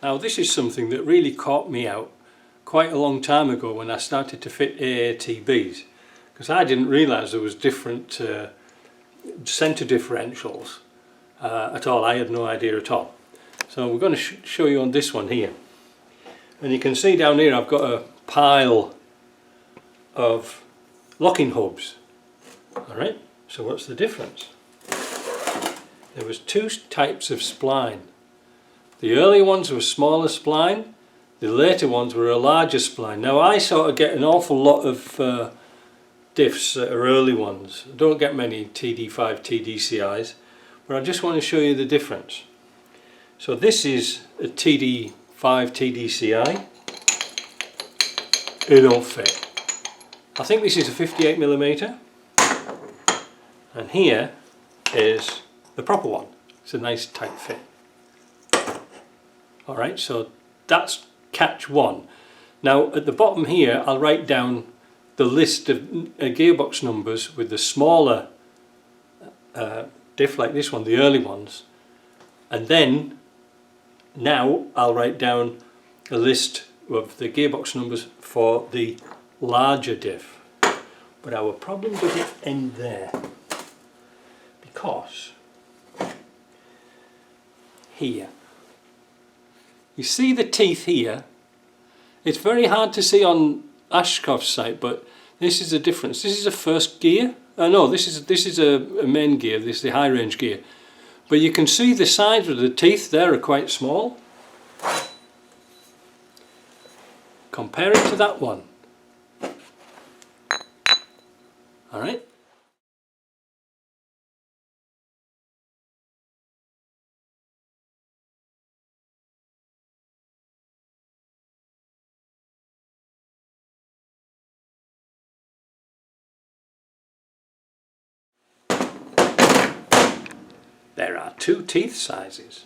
Now this is something that really caught me out quite a long time ago when I started to fit AATBs, because I didn't realise there was different centre differentials at all. I had no idea at all. So we're going to show you on this one here, and you can see down here I've got a pile of locking hubs. Alright, so what's the difference? There was two types of spline. The early ones were smaller spline, the later ones were a larger spline. Now I sort of get an awful lot of diffs that are early ones. I don't get many TD5 TDCIs, but I just want to show you the difference. So this is a TD5 TDCI. It don't fit. I think this is a 58mm, and here is the proper one. It's a nice tight fit. Alright, so that's catch one. Now at the bottom here I'll write down the list of gearbox numbers with the smaller diff like this one, the early ones, and then now I'll write down a list of the gearbox numbers for the larger diff. But our problem doesn't end there, because here you see the teeth here. It's very hard to see on Ashkoff's site, but this is a difference. This is a first gear. No, this is a main gear. This is the high range gear. But you can see the sides of the teeth there are quite small. Compare it to that one. Alright. There are two teeth sizes.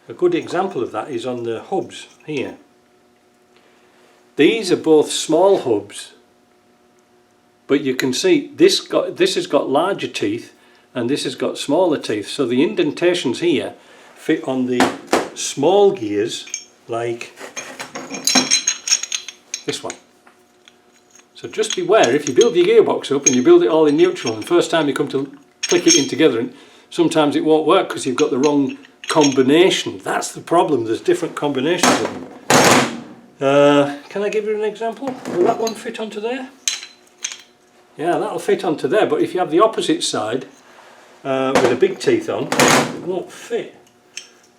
A good example of that is on the hubs here. These are both small hubs, but you can see this has got larger teeth and this has got smaller teeth, so the indentations here fit on the small gears like this one. So just beware, if you build your gearbox up and you build it all in neutral, and first time you come to click it in together, and sometimes it won't work because you've got the wrong combination. That's the problem, there's different combinations of them. Can I give you an example? Will that one fit onto there? Yeah, that'll fit onto there, but if you have the opposite side with the big teeth on, it won't fit.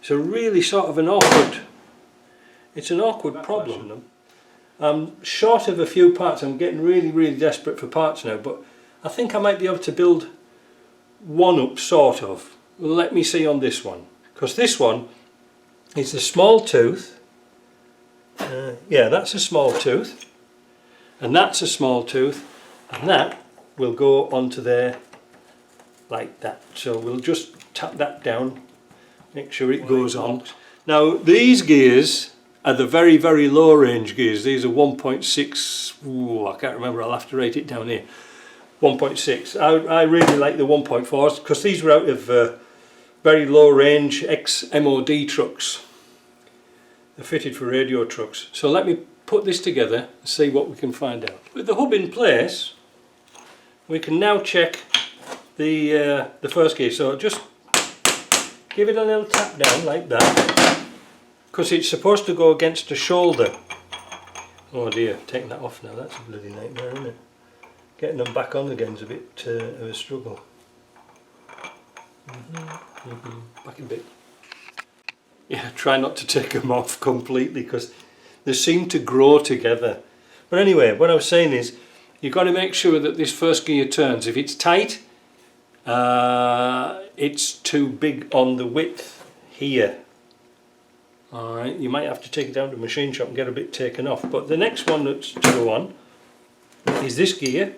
It's a really sort of an awkward problem. I'm short of a few parts. I'm getting really desperate for parts now, but I think I might be able to build one up, sort of. Let me see on this one, because this one is a small tooth. Yeah, that's a small tooth, and that's a small tooth, and that will go onto there like that. So we'll just tap that down, make sure it goes on. Now these gears are the very low range gears. These are 1.6, I can't remember, I'll have to write it down here. 1.6. I really like the 1.4s because these were out of very low range ex-MOD trucks. They're fitted for radio trucks. So let me put this together and see what we can find out. With the hub in place, we can now check the first gear. So just give it a little tap down like that, because it's supposed to go against the shoulder. Oh dear, taking that off now, that's a bloody nightmare, isn't it? Getting them back on again is a bit of a struggle. Back a bit. Yeah, try not to take them off completely because they seem to grow together. But anyway, what I was saying is you've got to make sure that this first gear turns. If it's tight, it's too big on the width here. Alright, you might have to take it down to the machine shop and get a bit taken off. But the next one that's to go on is this gear.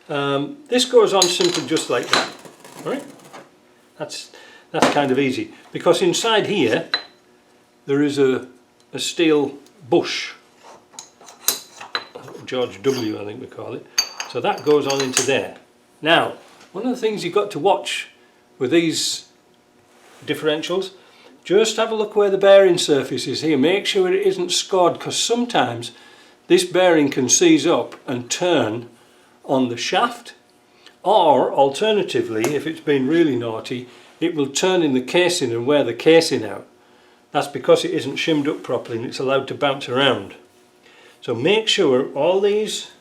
This goes on simply just like that. Alright? That's kind of easy, because inside here there is a steel bush, George W I think we call it, so that goes on into there. Now one of the things you've got to watch with these differentials, just have a look where the bearing surface is here. Make sure it isn't scored, because sometimes this bearing can seize up and turn on the shaft, or alternatively, if it's been really naughty, it will turn in the casing and wear the casing out. That's because it isn't shimmed up properly and it's allowed to bounce around. So make sure all these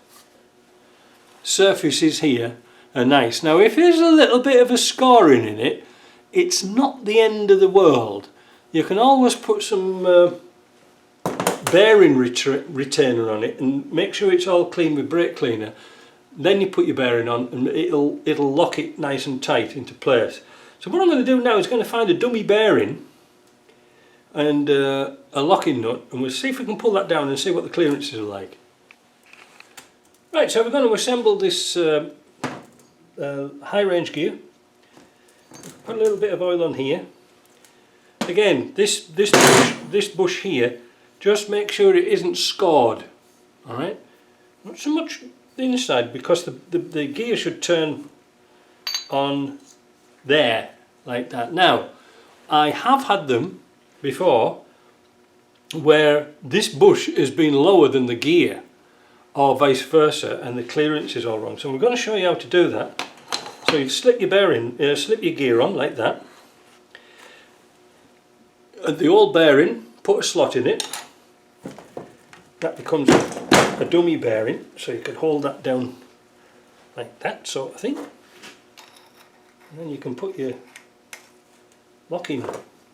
surfaces here are nice. Now if there's a little bit of a scoring in it, it's not the end of the world. You can always put some bearing retainer on it and make sure it's all clean with brake cleaner. Then you put your bearing on and it'll lock it nice and tight into place. So what I'm going to do now is going to find a dummy bearing and a locking nut, and we'll see if we can pull that down and see what the clearances are like. Right, so we're going to assemble this high range gear. Put a little bit of oil on here. Again, this bush here, just make sure it isn't scored. Alright? Not so much the inside, because the gear should turn on there, like that. Now, I have had them before where this bush has been lower than the gear, or vice versa, and the clearance is all wrong. So we're going to show you how to do that. So you slip your bearing, slip your gear on like that. At the old bearing, put a slot in it. That becomes a dummy bearing, so you could hold that down like that sort of thing. And then you can put your locking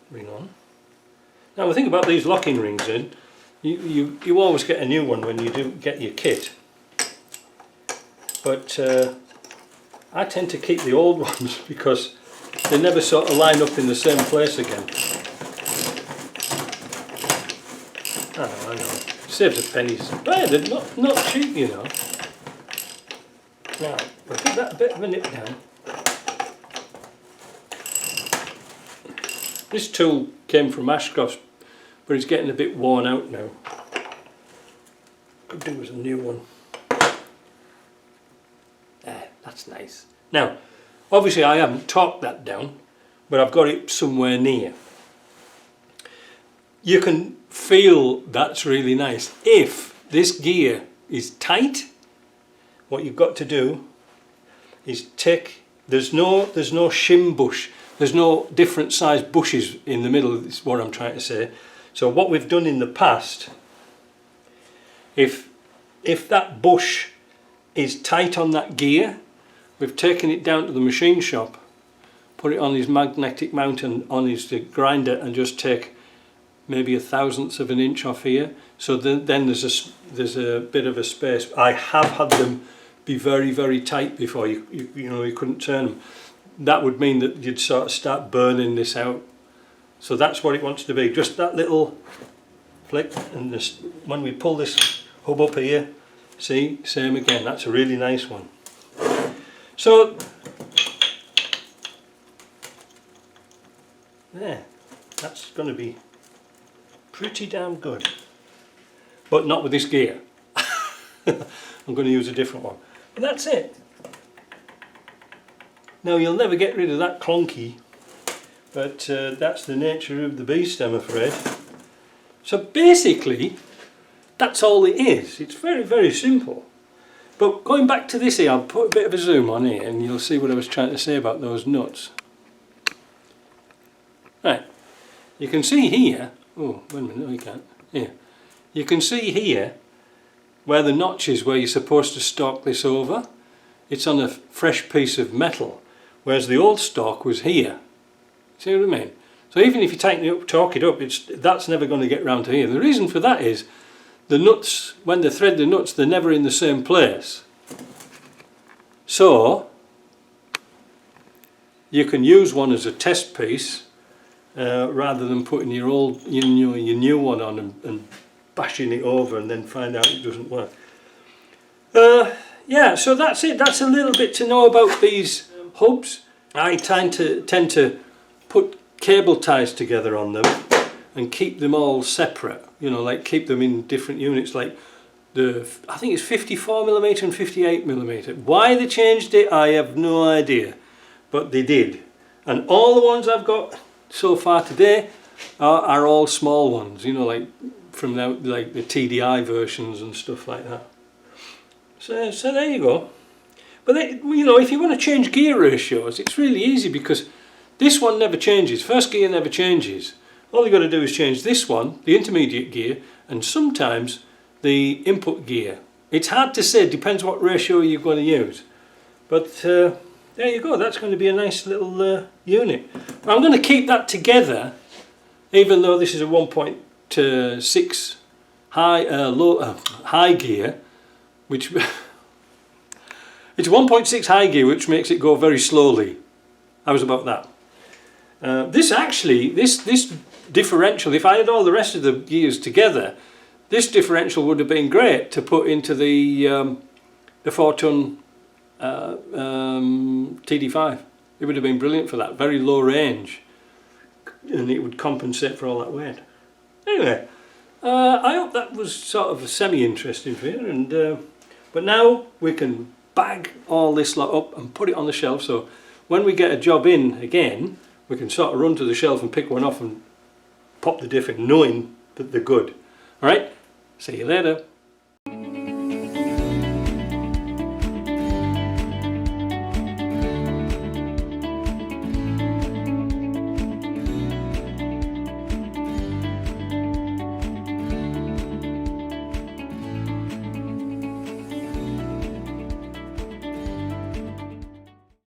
ring on. Now the thing about these locking rings in, you always get a new one when you do get your kit. But I tend to keep the old ones because they never sort of line up in the same place again. I know. Saves a pennies. But they're not cheap, you know. Now, we'll give that a bit of a nip down. This tool came from Ashcroft's, but it's getting a bit worn out now. Could do with a new one. That's nice. Now, obviously I haven't torqued that down, but I've got it somewhere near. You can feel that's really nice. If this gear is tight, what you've got to do is take, there's no shim bush. There's no different sized bushes in the middle, is what I'm trying to say. So what we've done in the past, if that bush is tight on that gear, we've taken it down to the machine shop, put it on his magnetic mount and on his grinder, and just take maybe 1/1000th of an inch off here. So then there's a bit of a space. I have had them be very, very tight before. You know, you couldn't turn them. That would mean that you'd sort of start burning this out. So that's what it wants to be, just that little flick, and this, when we pull this hub up here, see, same again, that's a really nice one. So, there, that's going to be pretty damn good, but not with this gear. I'm going to use a different one, but that's it. Now you'll never get rid of that clunky, but that's the nature of the beast, I'm afraid. So basically, that's all it is. It's very, very simple. But going back to this here, I'll put a bit of a zoom on here and you'll see what I was trying to say about those nuts. Right, you can see here, oh, wait a minute, no you can't. Here. You can see here where the notch is where you're supposed to stalk this over. It's on a fresh piece of metal, whereas the old stalk was here. See what I mean? So even if you tighten it up, torque it up, that's never going to get round to here. The reason for that is the nuts, when they thread the nuts, they're never in the same place. So you can use one as a test piece rather than putting your old, your new one on and bashing it over and then find out it doesn't work. Yeah, so that's it. That's a little bit to know about these hubs. I tend to put cable ties together on them and keep them all separate, you know, like keep them in different units, like I think it's 54mm and 58mm. Why they changed it, I have no idea, but they did. And all the ones I've got so far today are all small ones, you know, like from like the TDI versions and stuff like that. So there you go. But you know, if you want to change gear ratios, it's really easy because this one never changes. First gear never changes. All you got to do is change this one, the intermediate gear, and sometimes the input gear. It's hard to say, depends what ratio you're going to use. But there you go, that's going to be a nice little unit. I'm going to keep that together, even though this is a 1.6 high gear, which it's 1.6 high gear, which makes it go very slowly. How's about that? This differential, if I had all the rest of the gears together, this differential would have been great to put into the 4-ton TD5. It would have been brilliant for that, very low range, and it would compensate for all that weight. Anyway, I hope that was sort of semi-interesting for you. And but now we can bag all this lot up and put it on the shelf, so when we get a job in again, we can sort of run to the shelf and pick one off and pop the diff in, knowing that they're good. Alright, see you later.